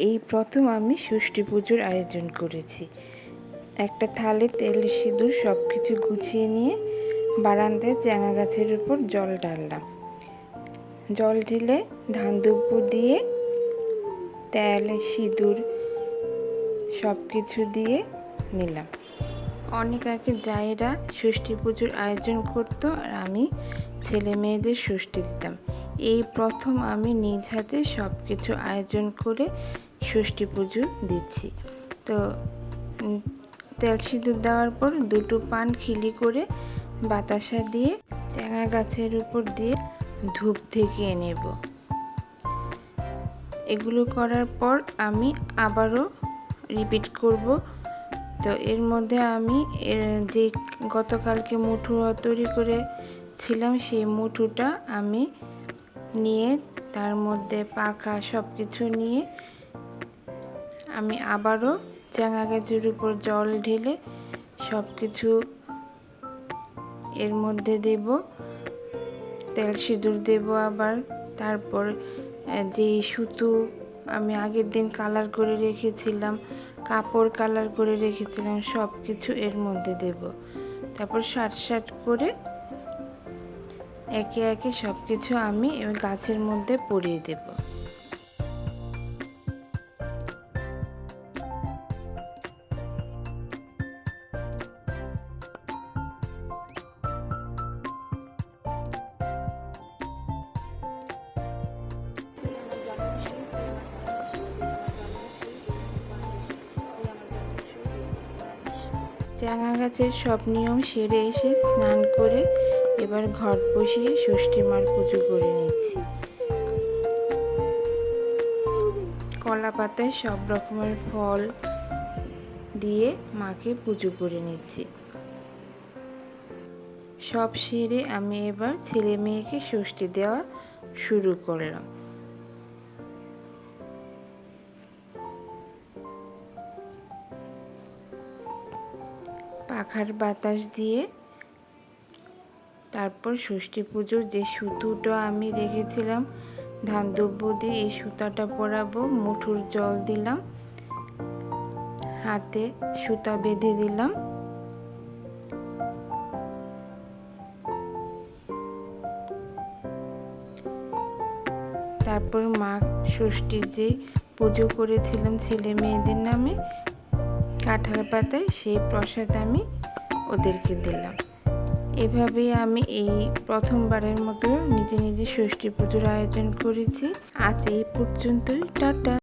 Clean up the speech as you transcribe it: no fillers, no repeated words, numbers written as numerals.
এই প্রথম আমি ষষ্ঠী পুজোর আয়োজন করেছি। একটা থালে তেল সিঁদুর সব কিছু গুছিয়ে নিয়ে বারান্দায় চ্যাঙা গাছের উপর জল ঢাললাম। জল ঢেলে ধান দুব্বো দিয়ে তেল সিঁদুর সব কিছু দিয়ে নিলাম। অনেক আগে জায়েরা ষষ্ঠী পুজোর আয়োজন করতো আর আমি ছেলে মেয়েদের ষষ্ঠী দিতাম। এই প্রথম আমি নিজ হাতে সব কিছু আয়োজন করে ষষ্ঠী পুজো দিচ্ছি। তো তেল সিঁদুর দেওয়ার পর দুটো পান খিলি করে বাতাসা দিয়ে চ্যাঙা গাছের উপর দিয়ে ধূপ ঢেকিয়ে নেব। এগুলো করার পর আমি আবারও রিপিট করব। তো এর মধ্যে আমি যে গতকালকে মুঠো তৈরি করেছিলাম সেই মুঠোটা আমি নিয়ে তার মধ্যে পাখা সব কিছু নিয়ে আমি আবারও চ্যাঙা গাছের উপর জল ঢেলে সব কিছু এর মধ্যে দেব, তেল সিঁদুর দেব আবার। তারপর যে সুতো আমি আগের দিন কালার করে রেখেছিলাম, কাপড় কালার করে রেখেছিলাম, সব কিছু এর মধ্যে দেব। তারপর সাট করে একে একে সব কিছু আমি গাছের মধ্যে পরিয়ে দেব। চ্যাঙা গাছের সব নিয়ম সেরে এসে স্নান করে এবার ঘট বসিয়ে ষষ্ঠী মার পুজো করে নিচ্ছি। কলা পাতায় সব রকমের ফল দিয়ে মাকে পুজো করে নিচ্ছি। সব সেরে আমি এবার ছেলে মেয়েকে ষষ্ঠী দেওয়া শুরু করলাম। পাখার বাতাস দিয়ে তারপর ষষ্ঠী পুজোর যে সুতোটা আমি রেখেছিলাম ধান দুব্বো দিয়ে, এই সুতাটা পরাবো। মুঠোর জল দিলাম, হাতে সুতা বেঁধে দিলাম। তারপর মা ষষ্ঠীর যে পুজো করেছিলাম ছেলে মেয়েদের নামে কাঁঠাল পাতায়, সেই প্রসাদ আমি ওদেরকে দিলাম। এভাবেই আমি এই প্রথমবারের মতো নিজে নিজে ষষ্ঠী পুজোর আয়োজন করেছি। আজ এই পর্যন্তই, টাটা।